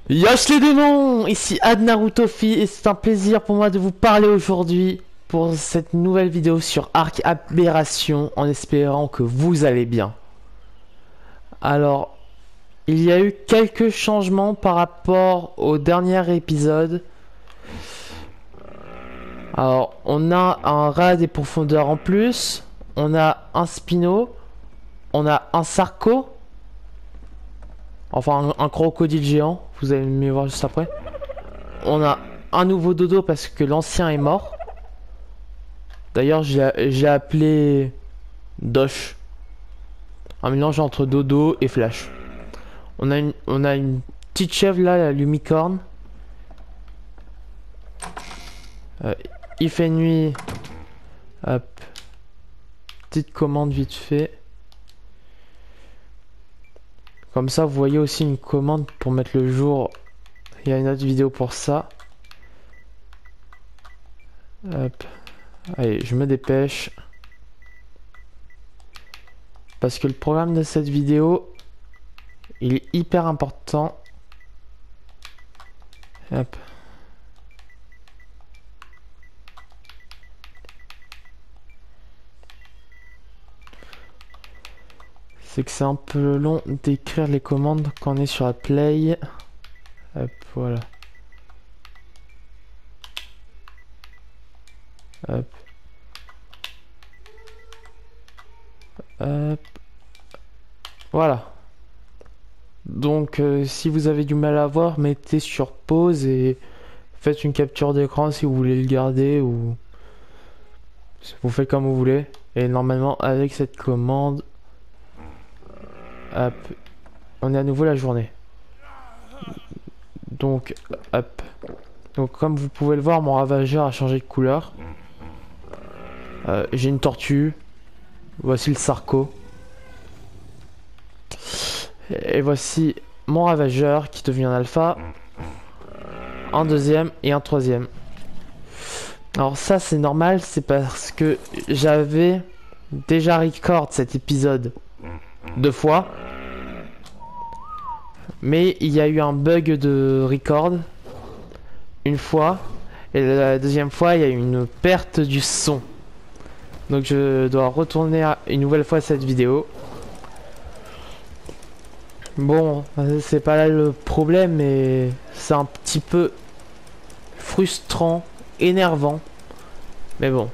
Yosh les démons, ici Ad Narutofi et c'est un plaisir pour moi de vous parler aujourd'hui pour cette nouvelle vidéo sur Arc Aberration en espérant que vous allez bien. Alors, il y a eu quelques changements par rapport au dernier épisode. Alors, on a un rat des profondeurs en plus, on a un Spino, on a un Sarco, enfin un crocodile géant, vous allez mieux voir juste après. On a un nouveau dodo parce que l'ancien est mort. D'ailleurs, j'ai appelé Dosh. Un mélange entre dodo et flash. On a une petite chèvre là, la lumicorne. Euh, il fait nuit. Hop. Petite commande vite fait. Comme ça, vous voyez aussi une commande pour mettre le jour. Il y a une autre vidéo pour ça. Hop. Allez, je me dépêche. Parce que le programme de cette vidéo, il est hyper important. Hop. C'est que c'est un peu long d'écrire les commandes quand on est sur la play. Hop, voilà. Hop. Hop. Voilà. Donc si vous avez du mal à voir, mettez sur pause et faites une capture d'écran si vous voulez le garder ou vous faites comme vous voulez. Et normalement avec cette commande, hop, on est à nouveau la journée. Donc hop. Donc comme vous pouvez le voir, mon ravageur a changé de couleur. J'ai une tortue. Voici le Sarco. Et voici mon ravageur qui devient un alpha. Un deuxième et un troisième. Alors ça c'est normal, c'est parce que j'avais déjà record cet épisode 2 fois. Mais il y a eu un bug de record une fois. Et la deuxième fois il y a eu une perte du son. Donc je dois retourner une nouvelle fois cette vidéo. Bon, c'est pas là le problème, mais c'est un petit peu frustrant, énervant. Mais bon.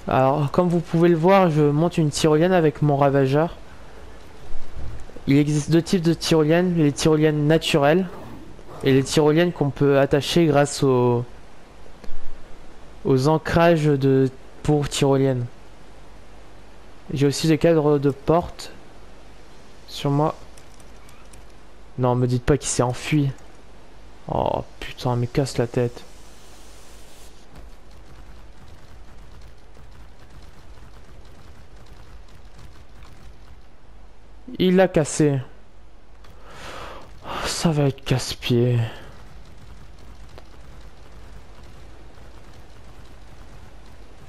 Alors, comme vous pouvez le voir, je monte une tyrolienne avec mon ravageur. Il existe deux types de tyroliennes, les tyroliennes naturelles et les tyroliennes qu'on peut attacher grâce aux ancrages pour tyroliennes. J'ai aussi des cadres de porte sur moi. Non, me dites pas qu'il s'est enfui. Oh putain, mais casse la tête. Il l'a cassé. Oh, ça va être casse-pied.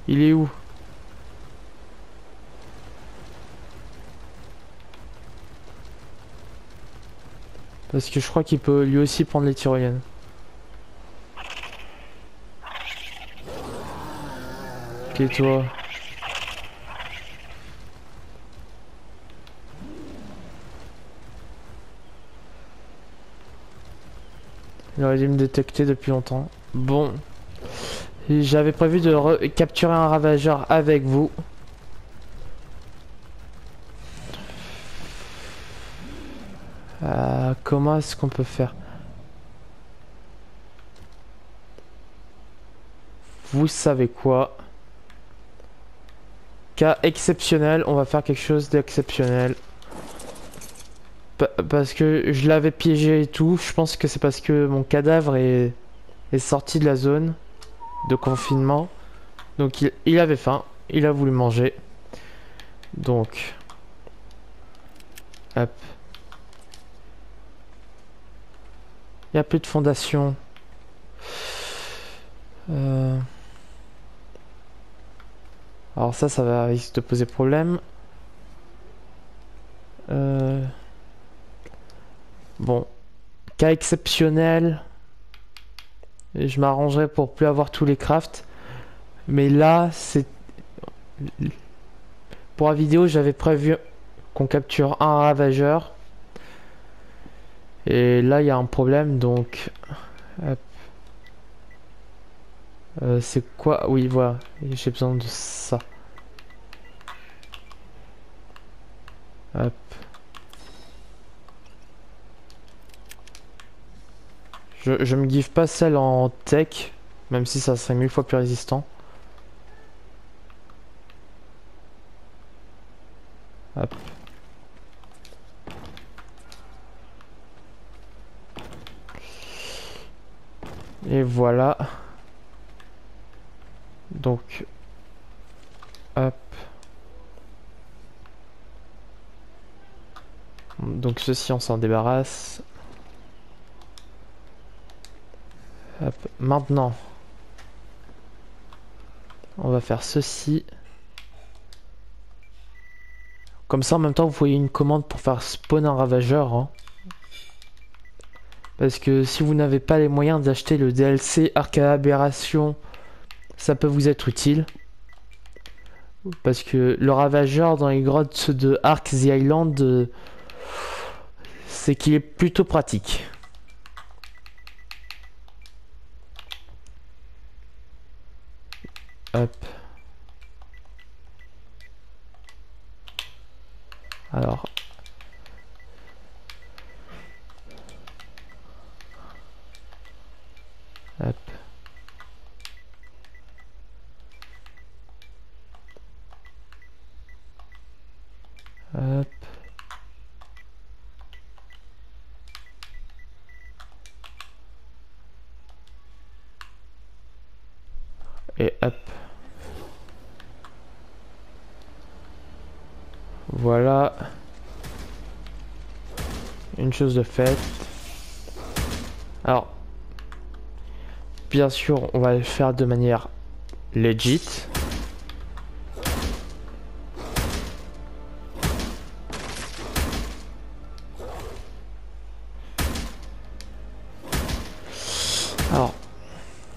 Il est où? Parce que je crois qu'il peut lui aussi prendre les tyroliennes. Ok, toi. Il aurait dû me détecter depuis longtemps. Bon. J'avais prévu de capturer un ravageur avec vous. Comment est-ce qu'on peut faire? Vous savez quoi? Cas exceptionnel, on va faire quelque chose d'exceptionnel. Parce que je l'avais piégé et tout. Je pense que c'est parce que mon cadavre est sorti de la zone de confinement. Donc il avait faim. Il a voulu manger. Donc. Hop. Il n'y a plus de fondation. Alors ça va risque de poser problème. Bon. cas exceptionnel, je m'arrangerai pour plus avoir tous les crafts. Mais là, c'est... Pour la vidéo, j'avais prévu qu'on capture un ravageur. Et là, il y a un problème, donc... Hop. C'est quoi? Oui, voilà. J'ai besoin de ça. Hop. Je me give pas celle en tech, même si ça serait 1000 fois plus résistant. Hop. Et voilà. Donc, hop. Donc ceci, on s'en débarrasse. Hop. Maintenant, on va faire ceci. Comme ça, en même temps, vous voyez une commande pour faire spawn un ravageur. Hein. Parce que si vous n'avez pas les moyens d'acheter le DLC Arc à Aberration, ça peut vous être utile. Parce que le ravageur dans les grottes de Ark the Island, c'est qu'il est plutôt pratique. Hop. Alors. Hop. Hop. Et hop. Voilà. Une chose de faite. Alors, bien sûr, on va le faire de manière legit. Alors,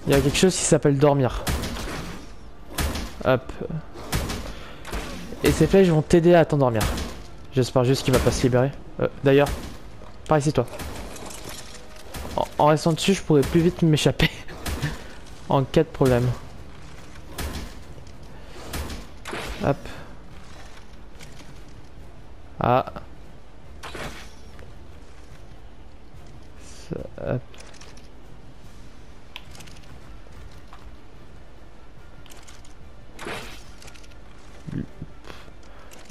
il y a quelque chose qui s'appelle dormir. Hop. Et ces flèches vont t'aider à t'endormir. J'espère juste qu'il va pas se libérer. D'ailleurs, par ici toi. En restant dessus, je pourrais plus vite m'échapper. En cas de problème. Hop. Ah. Hop.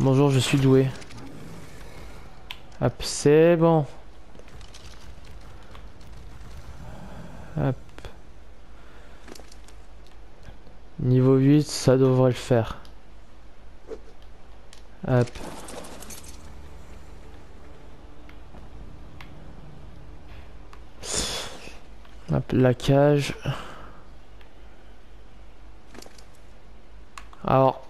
Bonjour, je suis doué. Hop, c'est bon. Hop. Niveau 8, ça devrait le faire. Hop. Hop, la cage. Alors,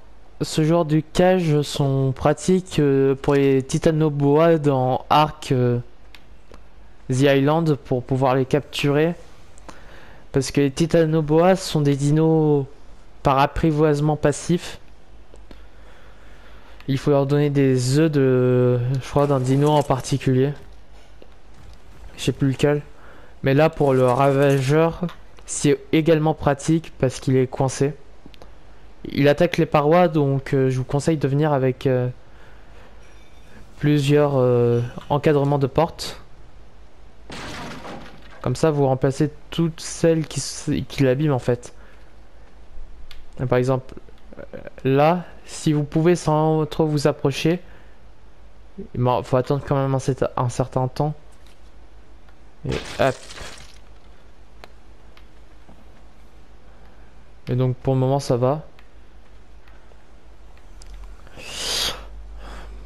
ce genre de cages sont pratiques pour les titanoboa dans Ark The Island pour pouvoir les capturer. Parce que les titanoboa sont des dinos par apprivoisement passif. Il faut leur donner des œufs de, je crois, d'un dino en particulier. Je sais plus lequel. Mais là, pour le ravageur, c'est également pratique parce qu'il est coincé. Il attaque les parois, donc je vous conseille de venir avec plusieurs encadrements de portes. Comme ça, vous remplacez toutes celles qui l'abîment en fait. Par exemple, là, si vous pouvez sans trop vous approcher, il faut attendre quand même un certain temps. Et hop. Et donc pour le moment ça va.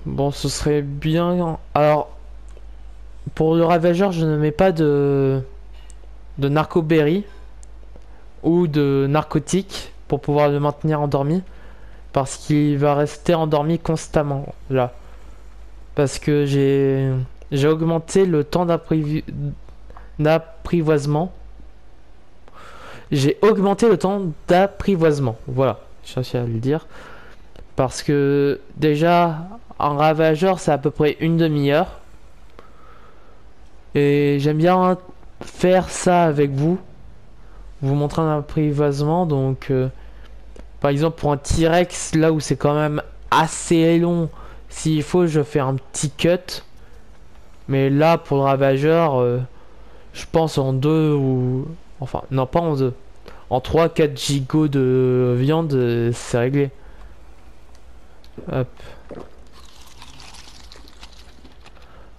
Bon, ce serait bien. Alors, pour le ravageur, je ne mets pas de narcoberry ou de narcotique pour pouvoir le maintenir endormi, parce qu'il va rester endormi constamment là. Parce que j'ai augmenté le temps d'apprivoisement. J'ai augmenté le temps d'apprivoisement. Voilà, j'ai réussi à le dire. Parce que déjà, un ravageur, c'est à peu près une demi-heure. Et j'aime bien faire ça avec vous. Vous montrer un apprivoisement. Donc, par exemple, pour un T-Rex, là où c'est quand même assez long, s'il faut, je fais un petit cut. Mais là, pour le ravageur, je pense en deux ou... Enfin, non, pas en deux. En 3-4 gigots de viande, c'est réglé. Hop.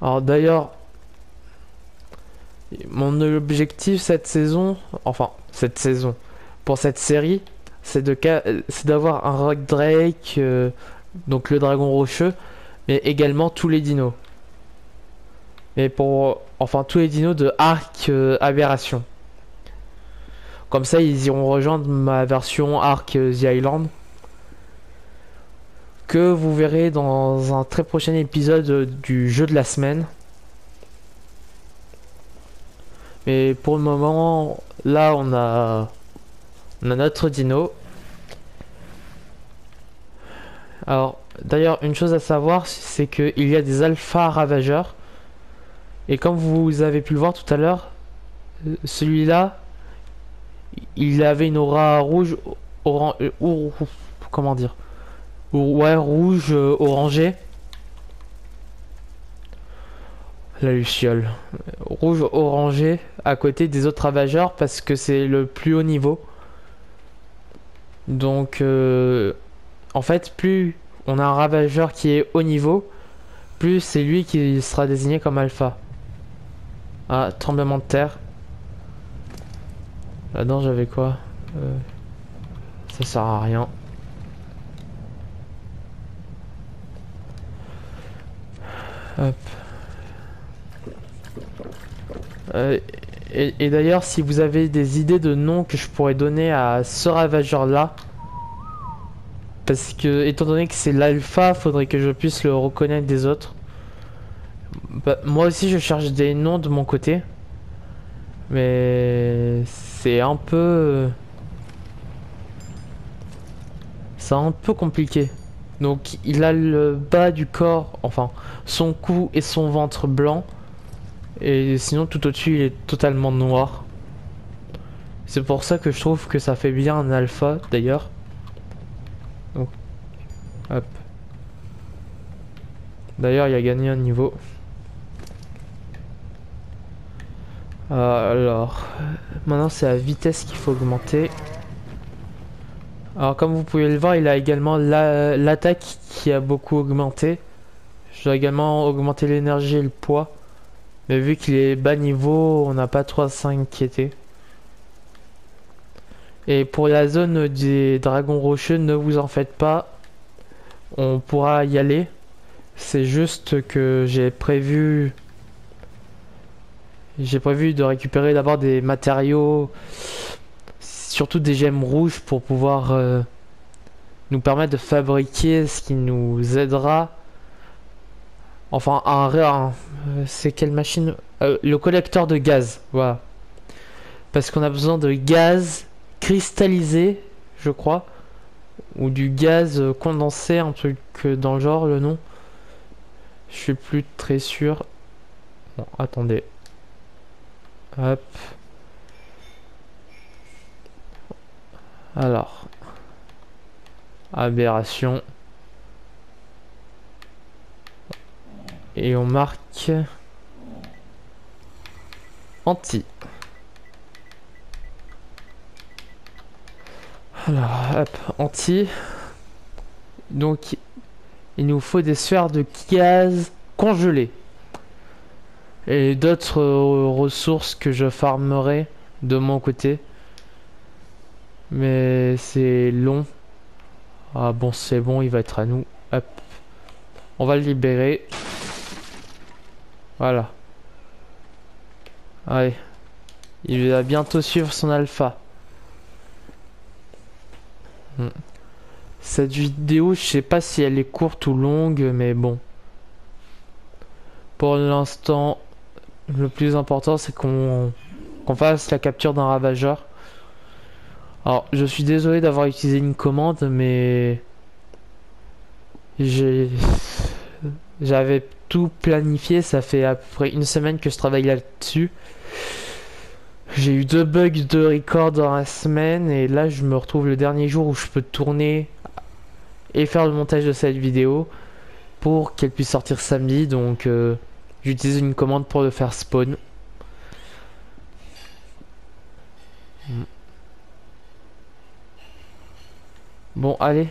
Alors d'ailleurs, mon objectif cette saison, enfin cette saison, pour cette série, c'est d'avoir un Rock Drake, donc le dragon rocheux, mais également tous les dinos. Mais pour, enfin tous les dinos de Arc Aberration. Comme ça, ils iront rejoindre ma version Arc The Island, que vous verrez dans un très prochain épisode du jeu de la semaine. Mais pour le moment, là on a notre dino. Alors d'ailleurs, une chose à savoir, c'est qu'il y a des alpha ravageurs. Et comme vous avez pu le voir tout à l'heure, celui-là, il avait une aura rouge, comment dire, ouais, rouge orangé. La luciole. Rouge orangé à côté des autres ravageurs parce que c'est le plus haut niveau. Donc en fait, plus on a un ravageur qui est haut niveau, plus c'est lui qui sera désigné comme alpha. Ah, tremblement de terre. Là-dedans j'avais quoi? Ça sert à rien. Hop. Et d'ailleurs, si vous avez des idées de noms que je pourrais donner à ce ravageur là, parce que étant donné que c'est l'alpha, faudrait que je puisse le reconnaître des autres. Bah, moi aussi je cherche des noms de mon côté, mais c'est un peu compliqué. Donc il a le bas du corps, enfin son cou et son ventre blanc. Et sinon tout au-dessus il est totalement noir. C'est pour ça que je trouve que ça fait bien un alpha d'ailleurs. Donc hop. D'ailleurs il a gagné un niveau. Alors maintenant c'est la vitesse qu'il faut augmenter. Alors comme vous pouvez le voir, il a également l'attaque qui a beaucoup augmenté. Je dois également augmenter l'énergie et le poids. Mais vu qu'il est bas niveau, on n'a pas trop à s'inquiéter. Et pour la zone des dragons rocheux, ne vous en faites pas. On pourra y aller. C'est juste que j'ai prévu de récupérer d'abord des matériaux, surtout des gemmes rouges pour pouvoir nous permettre de fabriquer ce qui nous aidera. Enfin, c'est quelle machine? Le collecteur de gaz, voilà. Parce qu'on a besoin de gaz cristallisé, je crois. Ou du gaz condensé, un truc dans le genre, le nom. Je suis plus très sûr. Bon, attendez. Hop. Alors. Aberration. Et on marque anti. Alors, hop, anti. Donc, il nous faut des sphères de gaz congelées. Et d'autres ressources que je farmerai de mon côté. Mais c'est long. Ah bon, c'est bon, il va être à nous. Hop. On va le libérer. Voilà. Allez. Il va bientôt suivre son alpha. Cette vidéo, je sais pas si elle est courte ou longue, mais bon. Pour l'instant, le plus important c'est qu'on fasse la capture d'un ravageur. Alors je suis désolé d'avoir utilisé une commande, mais j'ai j'avais tout planifié, ça fait à peu près une semaine que je travaille là-dessus. J'ai eu 2 bugs de record dans la semaine et là je me retrouve le dernier jour où je peux tourner et faire le montage de cette vidéo pour qu'elle puisse sortir samedi. Donc j'utilise une commande pour le faire spawn. Bon, allez.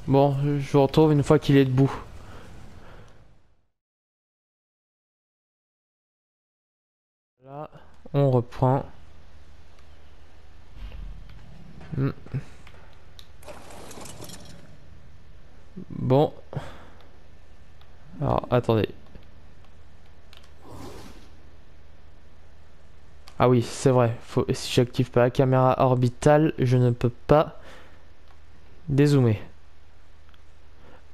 Bon, je vous retrouve une fois qu'il est debout. Là, on reprend. Bon. Alors, attendez. Ah oui, c'est vrai. Si j'active pas la caméra orbitale, je ne peux pas dézoomer.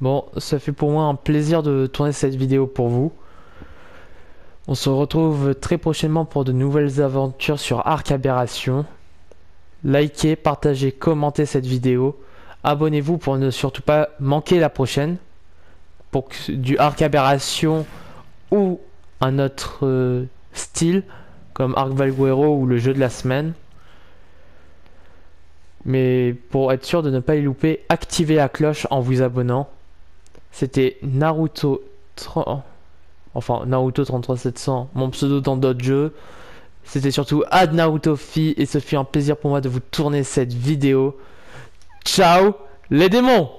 Bon, ça fait pour moi un plaisir de tourner cette vidéo pour vous. On se retrouve très prochainement pour de nouvelles aventures sur Ark Aberration. Likez, partagez, commentez cette vidéo. Abonnez-vous pour ne surtout pas manquer la prochaine. Pour du Ark Aberration ou un autre style comme Ark Valguero ou le jeu de la semaine. Mais pour être sûr de ne pas y louper, activez la cloche en vous abonnant. C'était Naruto 33700, mon pseudo dans d'autres jeux. C'était surtout AdNarutoPhi et ce fut un plaisir pour moi de vous tourner cette vidéo. Ciao les démons!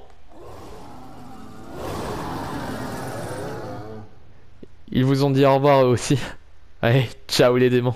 Ils vous ont dit au revoir eux aussi. Allez, ciao les démons.